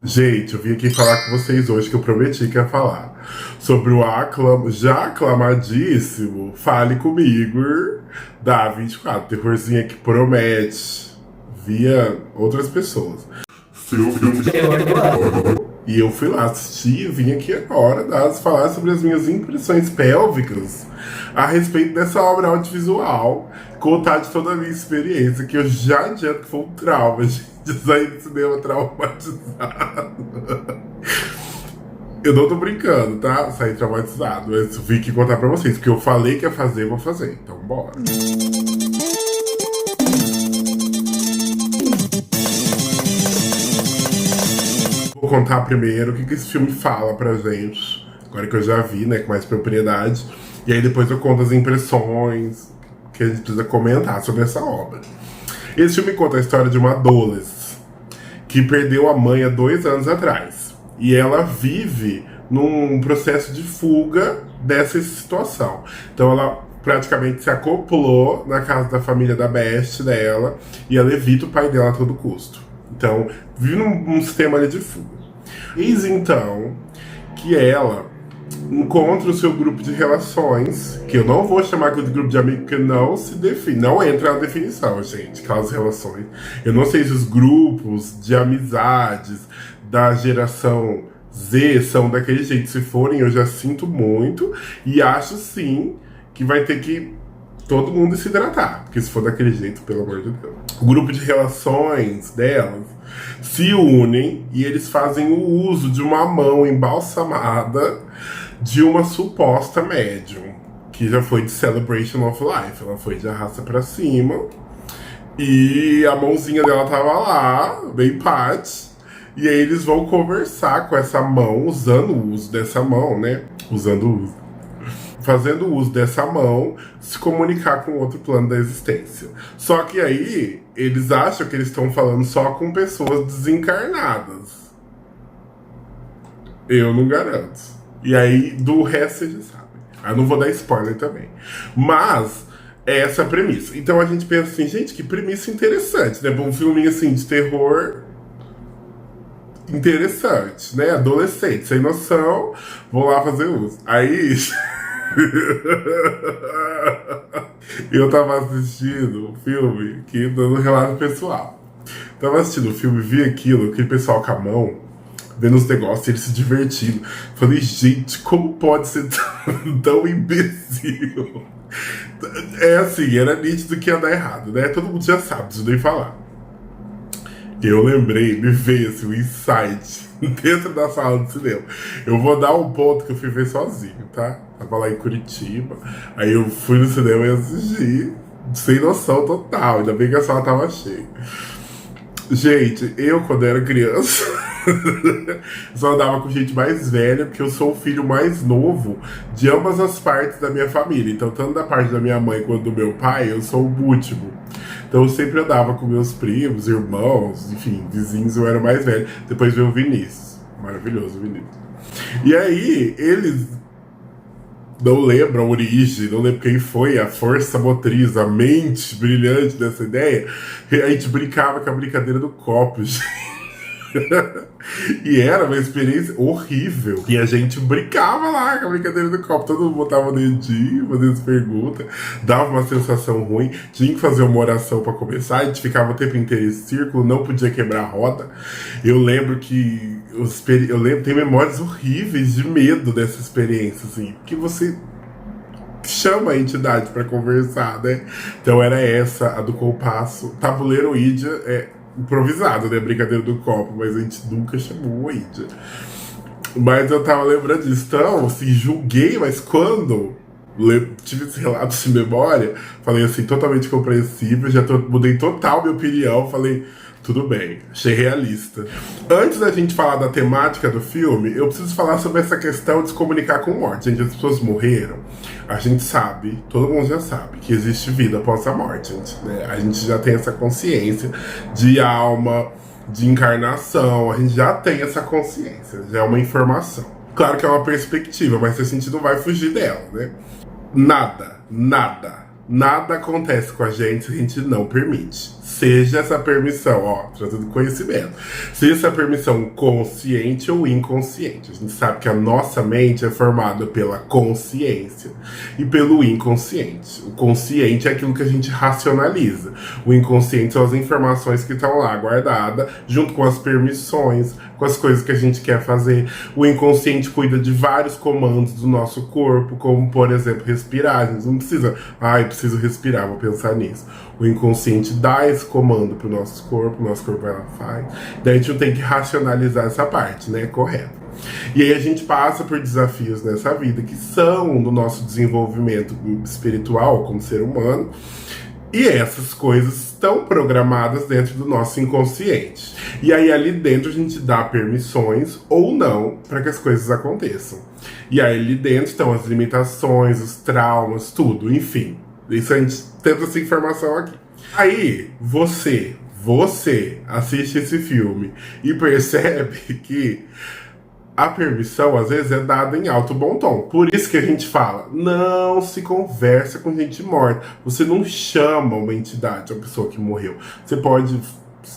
Gente, eu vim aqui falar com vocês hoje que eu prometi que ia falar sobre o já aclamadíssimo Fale Comigo da 24, terrorzinho que promete via outras pessoas. Seu filme de E eu fui lá assistir e vim aqui agora falar sobre as minhas impressões pélvicas a respeito dessa obra audiovisual, contar de toda a minha experiência, que eu já adianto que foi um trauma, gente. Sair do cinema traumatizado. Eu não tô brincando, tá? Sair traumatizado. Mas eu vim aqui contar pra vocês, porque eu falei que ia fazer, eu vou fazer. Então, bora. Vou contar primeiro o que esse filme fala pra gente, agora que eu já vi, né, com mais propriedade. E aí depois eu conto as impressões que a gente precisa comentar sobre essa obra. Esse filme conta a história de uma adolescente que perdeu a mãe há 2 anos atrás. E ela vive num processo de fuga dessa situação. Então ela praticamente se acoplou na casa da família da best dela e ela evita o pai dela a todo custo. Então, vive num sistema ali de fuga. Eis então que ela encontra o seu grupo de relações, que eu não vou chamar de grupo de amigos, porque não se define, não entra na definição, gente, aquelas relações. Eu não sei se os grupos de amizades da geração Z são daquele jeito. Se forem, eu já sinto muito, e acho sim que vai ter que todo mundo se hidratar, porque se for daquele jeito, pelo amor de Deus. O grupo de relações delas se unem e eles fazem o uso de uma mão embalsamada de uma suposta médium, que já foi de Celebration of Life. Ela foi de arrasta pra cima e a mãozinha dela tava lá, bem pat. E aí eles vão conversar com essa mão, usando o uso dessa mão, né? Fazendo uso dessa mão, se comunicar com outro plano da existência. Só que aí, eles acham que eles estão falando só com pessoas desencarnadas. Eu não garanto. E aí, do resto, vocês já sabem. Eu não vou dar spoiler também. Mas, é essa a premissa. Então a gente pensa assim, gente, que premissa interessante, né? Um filminho assim de terror interessante, né? Adolescente, sem noção, vou lá fazer uso. Aí... eu tava assistindo um filme que dando um relato pessoal. Tava assistindo o filme, vi aquilo, aquele pessoal com a mão, vendo os negócios, eles se divertindo. Falei, gente, como pode ser tão imbecil? É assim, era nítido que ia dar errado, né? Todo mundo já sabe, preciso nem falar. Eu lembrei, me veio assim, um insight dentro da sala de cinema. Eu vou dar um ponto que eu fui ver sozinho, tá? Tava lá em Curitiba. Aí eu fui no cinema e assisti, sem noção total. Ainda bem que a sala tava cheia. Gente, eu quando era criança só andava com gente mais velha, porque eu sou o filho mais novo de ambas as partes da minha família. Então, tanto da parte da minha mãe quanto do meu pai, eu sou o último. Então eu sempre andava com meus primos, irmãos, enfim, vizinhos, eu era o mais velho. Depois veio o Vinícius, maravilhoso Vinícius. E aí, eles não lembram a origem, não lembram quem foi a força motriz, a mente brilhante dessa ideia. E a gente brincava com a brincadeira do copo, gente. E era uma experiência horrível. E a gente brincava lá com a brincadeira do copo. Todo mundo botava o dedinho, fazia as perguntas, dava uma sensação ruim. Tinha que fazer uma oração pra começar. A gente ficava o tempo inteiro em círculo, não podia quebrar a roda. Eu lembro que tenho memórias horríveis de medo dessa experiência, assim, porque você chama a entidade pra conversar, né? Então era essa, a do compasso. Tabuleiro Ouija é improvisado, né? Brincadeira do copo, mas a gente nunca chamou o Índia. Mas eu tava lembrando disso, então, assim, julguei, mas quando tive esse relato de memória, falei assim, totalmente compreensível, mudei total minha opinião, falei, tudo bem, achei realista. Antes da gente falar da temática do filme, eu preciso falar sobre essa questão de se comunicar com morte. Gente, as pessoas morreram, a gente sabe, todo mundo já sabe, que existe vida após a morte, gente, né? A gente já tem essa consciência de alma, de encarnação, a gente já tem essa consciência, já é uma informação. Claro que é uma perspectiva, mas a gente não vai fugir dela, né? Nada acontece com a gente se a gente não permite. seja essa permissão, ó, trazendo conhecimento, seja essa permissão consciente ou inconsciente. A gente sabe que a nossa mente é formada pela consciência e pelo inconsciente. O consciente é aquilo que a gente racionaliza. O inconsciente são as informações que estão lá guardadas, junto com as permissões, com as coisas que a gente quer fazer. O inconsciente cuida de vários comandos do nosso corpo, como, por exemplo, respirar. A gente não precisa, eu preciso respirar, vou pensar nisso. O inconsciente dá esse comando pro nosso corpo vai lá e faz. Daí a gente não tem que racionalizar essa parte, né? Correto. E aí a gente passa por desafios nessa vida que são do nosso desenvolvimento espiritual como ser humano. E essas coisas estão programadas dentro do nosso inconsciente. E aí ali dentro a gente dá permissões ou não para que as coisas aconteçam. E aí ali dentro estão as limitações, os traumas, tudo, enfim. Isso a gente tenta essa informação aqui. Aí você assiste esse filme e percebe que a permissão, às vezes, é dada em alto bom tom. Por isso que a gente fala, não se conversa com gente morta. Você não chama uma entidade, uma pessoa que morreu. Você pode,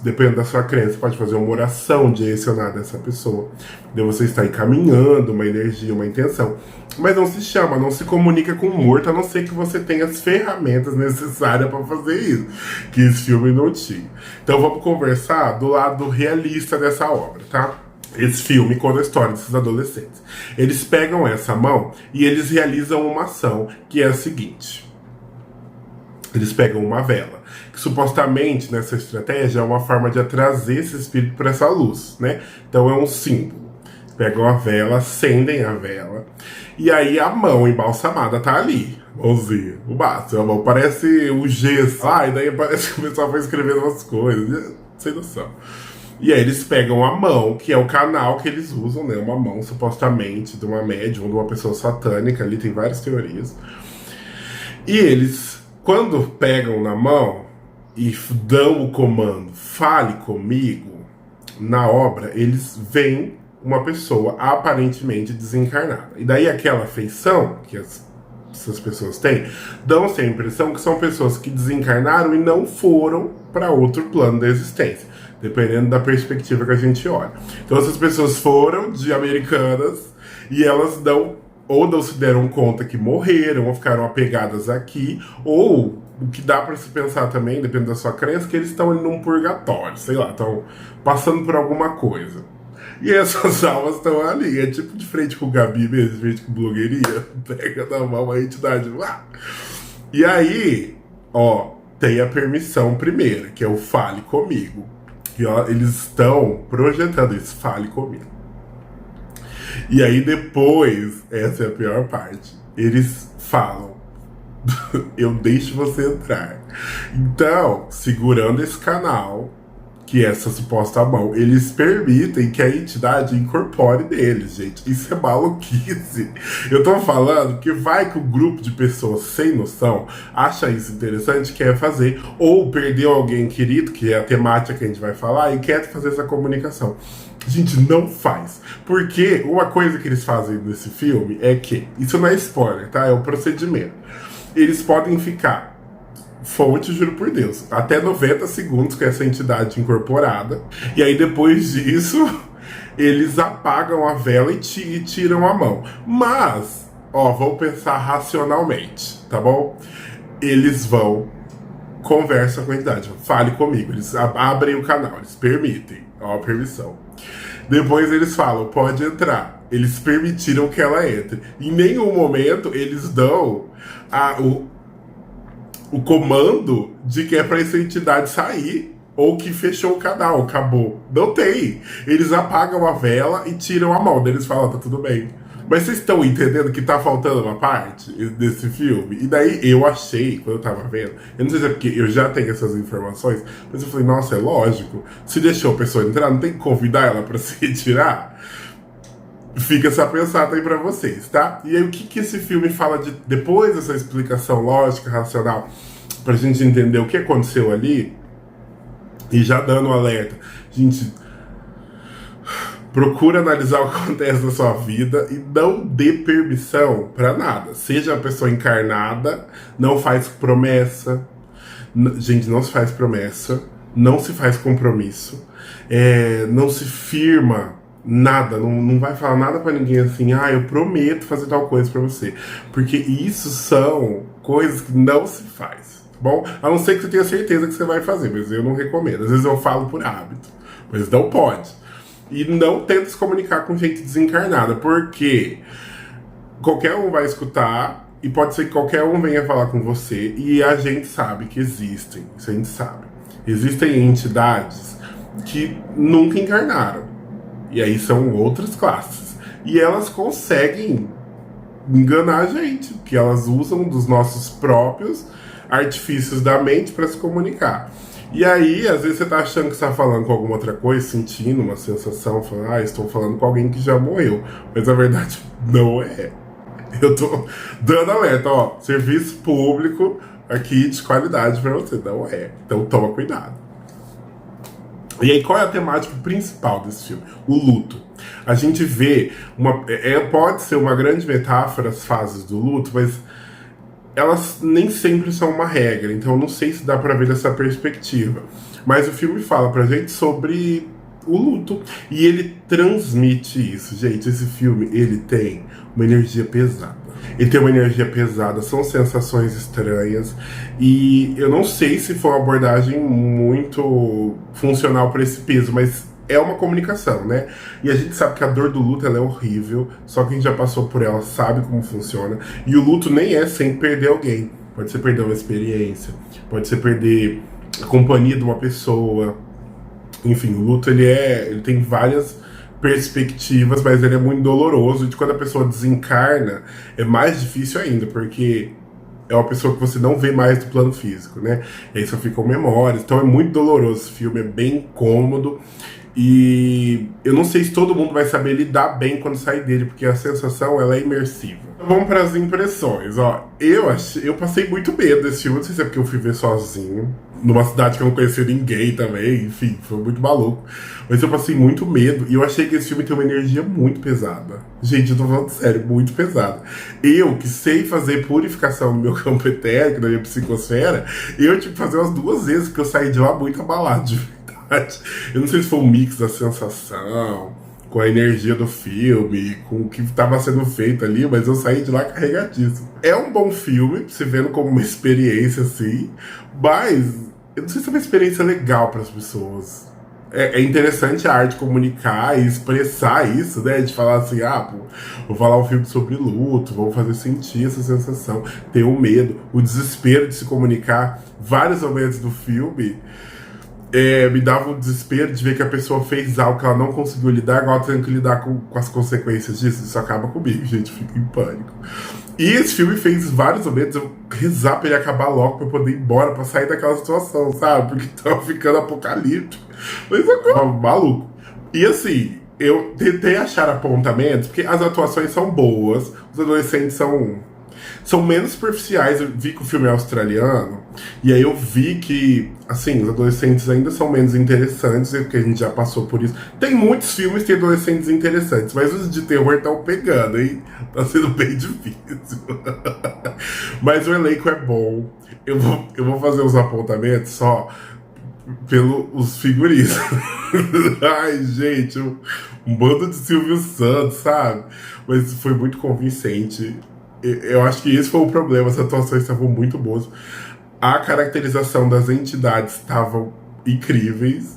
dependendo da sua crença, pode fazer uma oração direcionada a essa pessoa. Daí você está encaminhando uma energia, uma intenção. Mas não se chama, não se comunica com o morto, a não ser que você tenha as ferramentas necessárias para fazer isso. Que esse filme não tinha. Então vamos conversar do lado realista dessa obra, tá? Esse filme conta a história desses adolescentes. Eles pegam essa mão e eles realizam uma ação que é a seguinte. Eles pegam uma vela, que supostamente nessa estratégia é uma forma de trazer esse espírito para essa luz, né? Então é um símbolo. Pegam a vela, acendem a vela, e aí a mão embalsamada tá ali. Mãozinha, o básico, a mão parece o gesso. E daí parece que o pessoal vai escrevendo umas coisas, sem noção. E aí eles pegam a mão, que é o canal que eles usam, né? Uma mão, supostamente, de uma médium, de uma pessoa satânica, ali tem várias teorias. E eles, quando pegam na mão e dão o comando, fale comigo, na obra, eles veem uma pessoa aparentemente desencarnada. E daí aquela feição que essas pessoas têm, dão-se a impressão que são pessoas que desencarnaram e não foram para outro plano da existência. Dependendo da perspectiva que a gente olha. Então essas pessoas foram de Americanas e elas não se deram conta que morreram ou ficaram apegadas aqui, ou o que dá para se pensar também, dependendo da sua crença, que eles estão ali num purgatório, sei lá, estão passando por alguma coisa. E essas almas estão ali, é tipo de frente com o Gabi mesmo, de frente com blogueirinha, pega na mão a entidade lá. E aí, tem a permissão primeira, que é o fale comigo. E eles estão projetando isso, fale comigo. E aí depois, essa é a pior parte, eles falam, eu deixo você entrar. Então, segurando esse canal, que é essa suposta mão, eles permitem que a entidade incorpore neles, gente. Isso é maluquice. Eu tô falando que vai que o grupo de pessoas sem noção acha isso interessante, quer fazer, ou perdeu alguém querido, que é a temática que a gente vai falar, e quer fazer essa comunicação. Gente, não faz. Porque uma coisa que eles fazem nesse filme é que, isso não é spoiler, tá? É o procedimento. Eles podem ficar, fonte, juro por Deus, até 90 segundos com essa entidade incorporada. E aí depois disso, eles apagam a vela e tiram a mão. Mas, vamos pensar racionalmente, tá bom? Eles vão, conversam com a entidade, fale comigo. Eles abrem o canal, eles permitem, a permissão. Depois eles falam, pode entrar. Eles permitiram que ela entre. Em nenhum momento eles dão o comando de que é pra essa entidade sair, ou que fechou o canal, acabou. Não tem. Eles apagam a vela e tiram a mão. Daí eles falam, tá tudo bem. Mas vocês estão entendendo que tá faltando uma parte desse filme? E daí eu achei, quando eu tava vendo, eu não sei se é porque eu já tenho essas informações, mas eu falei, nossa, é lógico. Se deixou a pessoa entrar, não tem que convidar ela pra se retirar? Fica essa pensada aí pra vocês, tá? E aí o que esse filme fala depois dessa explicação lógica, racional, pra gente entender o que aconteceu ali, e já dando um alerta, gente, procura analisar o que acontece na sua vida e não dê permissão pra nada. Seja a pessoa encarnada, não faz promessa, Gente, não se faz promessa, não se faz compromisso, não se firma nada, não vai falar nada pra ninguém assim, eu prometo fazer tal coisa pra você. Porque isso são coisas que não se faz, tá bom? A não ser que você tenha certeza que você vai fazer, mas eu não recomendo. Às vezes eu falo por hábito, mas não pode. E não tenta se comunicar com gente desencarnada, porque qualquer um vai escutar e pode ser que qualquer um venha falar com você, e a gente sabe que existem, isso a gente sabe. Existem entidades que nunca encarnaram. E aí são outras classes. E elas conseguem enganar a gente, porque elas usam dos nossos próprios artifícios da mente para se comunicar. E aí, às vezes você tá achando que você tá falando com alguma outra coisa, sentindo uma sensação, falando, estou falando com alguém que já morreu. Mas na verdade, não é. Eu tô dando alerta, serviço público aqui de qualidade para você, não é. Então toma cuidado. E aí, qual é a temática principal desse filme? O luto. A gente vê, pode ser uma grande metáfora as fases do luto, mas elas nem sempre são uma regra, então não sei se dá pra ver dessa perspectiva. Mas o filme fala pra gente sobre o luto, e ele transmite isso. Gente, esse filme, ele tem uma energia pesada. Ele tem uma energia pesada, são sensações estranhas, e eu não sei se foi uma abordagem muito funcional para esse peso, mas é uma comunicação, né? E a gente sabe que a dor do luto, ela é horrível, só quem já passou por ela sabe como funciona, e o luto nem é sem perder alguém. Pode ser perder uma experiência, pode ser perder a companhia de uma pessoa. Enfim, o luto, ele tem várias perspectivas, mas ele é muito doloroso, e quando a pessoa desencarna é mais difícil ainda, porque é uma pessoa que você não vê mais do plano físico, né? E aí só ficam memórias, então é muito doloroso esse filme, é bem incômodo, e eu não sei se todo mundo vai saber lidar bem quando sair dele, porque a sensação, ela é imersiva. Vamos para as impressões, eu passei muito medo desse filme, não sei se é porque eu fui ver sozinho, numa cidade que eu não conhecia ninguém também, enfim, foi muito maluco. Mas eu passei muito medo, e eu achei que esse filme tem uma energia muito pesada. Gente, eu tô falando sério, muito pesada. Eu, que sei fazer purificação no meu campo etérico, na minha psicosfera, eu tive que fazer umas 2 vezes, porque eu saí de lá muito abalado, de verdade. Eu não sei se foi um mix da sensação, com a energia do filme, com o que estava sendo feito ali, mas eu saí de lá carregadíssimo. É um bom filme, se vendo como uma experiência assim, mas eu não sei se é uma experiência legal para as pessoas. É interessante a arte comunicar e expressar isso, né? De falar assim, vou falar um filme sobre luto, vamos fazer sentir essa sensação, ter o medo, o desespero de se comunicar. Vários momentos do filme me dava um desespero de ver que a pessoa fez algo que ela não conseguiu lidar, agora tendo que lidar com as consequências disso. Isso acaba comigo, gente, fico em pânico. E esse filme fez vários momentos eu rezar pra ele acabar logo, pra eu poder ir embora, pra sair daquela situação, sabe? Porque tava ficando apocalíptico. Mas agora, maluco. E assim, eu tentei achar apontamentos, porque as atuações são boas, os adolescentes são menos superficiais. Eu vi que o filme é australiano, e aí eu vi que, assim, os adolescentes ainda são menos interessantes, porque a gente já passou por isso. Tem muitos filmes que tem adolescentes interessantes, mas os de terror estão pegando, hein? Tá sendo bem difícil. Mas o elenco é bom. Eu vou fazer uns apontamentos só pelos figurinos. Ai, gente, um bando de Silvio Santos, sabe? Mas foi muito convincente. Eu acho que esse foi o problema, as atuações estavam muito boas. A caracterização das entidades estavam incríveis.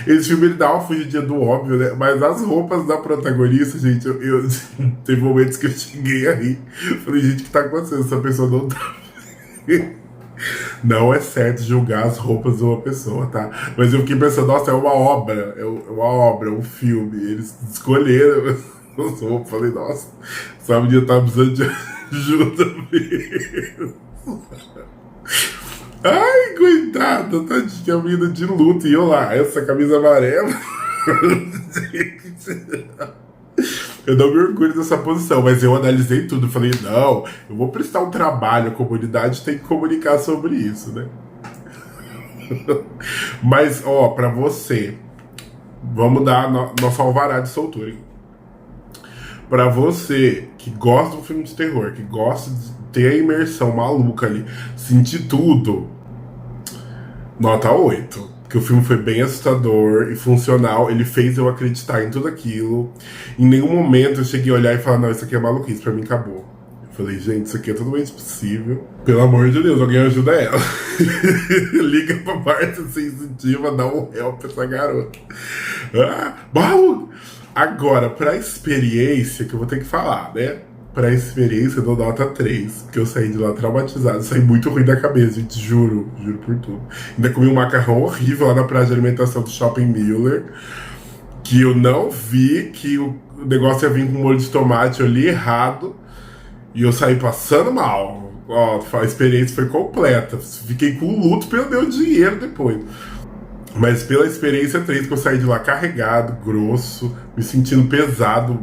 Esse filme, ele dá uma fugidinha do óbvio, né? Mas as roupas da protagonista, gente, eu teve momentos que eu cheguei a rir. Falei, gente, o que tá acontecendo? Essa pessoa não tá... Não é certo julgar as roupas de uma pessoa, tá? Mas eu fiquei pensando, nossa, é uma obra, um filme. Eles escolheram as roupas. Falei, nossa, essa menina tá precisando de ajuda mesmo. Ai, coitada, tadinha, a menina de luto. E eu lá, essa camisa amarela. Eu não me orgulho dessa posição, mas eu analisei tudo. Falei, não, eu vou prestar um trabalho, a comunidade tem que comunicar sobre isso, né? Mas, pra você, vamos dar nosso alvará de soltura, hein? Pra você que gosta do filme de terror, que gosta de ter a imersão maluca ali, sentir tudo, nota 8. Porque o filme foi bem assustador e funcional. Ele fez eu acreditar em tudo aquilo. Em nenhum momento eu cheguei a olhar e falar, não, isso aqui é maluquice, pra mim acabou. Eu falei, gente, isso aqui é totalmente possível. Pelo amor de Deus, alguém ajuda ela. Liga pra parte sensitiva, dá um help pra essa garota. Maluco! Agora, pra experiência, que eu vou ter que falar, né? Pra experiência, eu dou nota 3. Porque eu saí de lá traumatizado. Saí muito ruim da cabeça, gente. Juro por tudo. Ainda comi um macarrão horrível lá na praia de alimentação do Shopping Miller. Que eu não vi que o negócio ia vir com molho de tomate. Eu li errado. E eu saí passando mal. Ó, a experiência foi completa. Fiquei com luto pelo meu dinheiro depois. Mas pela experiência 3, que eu saí de lá carregado, grosso, me sentindo pesado.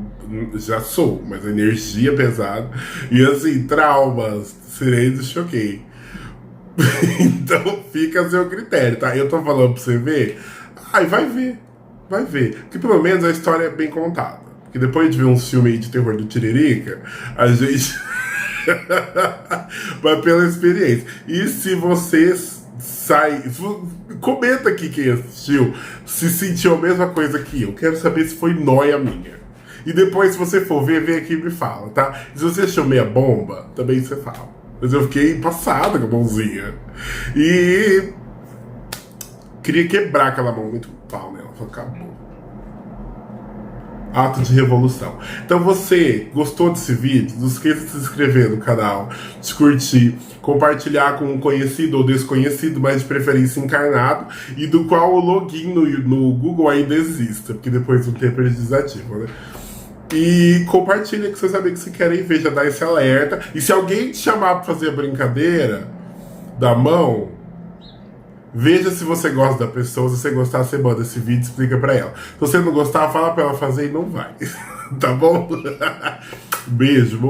Já sou, mas a energia pesada. E assim, traumas, sereios, choquei. Então fica a seu critério, tá? Eu tô falando pra você ver. Ai, vai ver. Porque pelo menos a história é bem contada. Porque depois de ver um filme aí de terror do Tiririca, a gente vai pela experiência. E se você sai, comenta aqui quem assistiu, se sentiu a mesma coisa que eu. Quero saber se foi nóia minha. E depois, se você for ver, vem aqui e me fala, tá? E se você achou meia bomba, também você fala. Mas eu fiquei passada com a mãozinha. E queria quebrar aquela mão muito pau nela. Falei, acabou. Ato de revolução. Então você gostou desse vídeo? Não esqueça de se inscrever no canal, de curtir, compartilhar com um conhecido ou desconhecido, mas de preferência encarnado, e do qual o login no Google ainda exista, porque depois do tempo ele desativa, né? E compartilha com seus amigos que querem ver, já dá esse alerta. E se alguém te chamar pra fazer a brincadeira da mão, veja se você gosta da pessoa. Se você gostar, você manda esse vídeo e explica pra ela. Se você não gostar, fala pra ela fazer e não vai. Tá bom? Beijo, amor.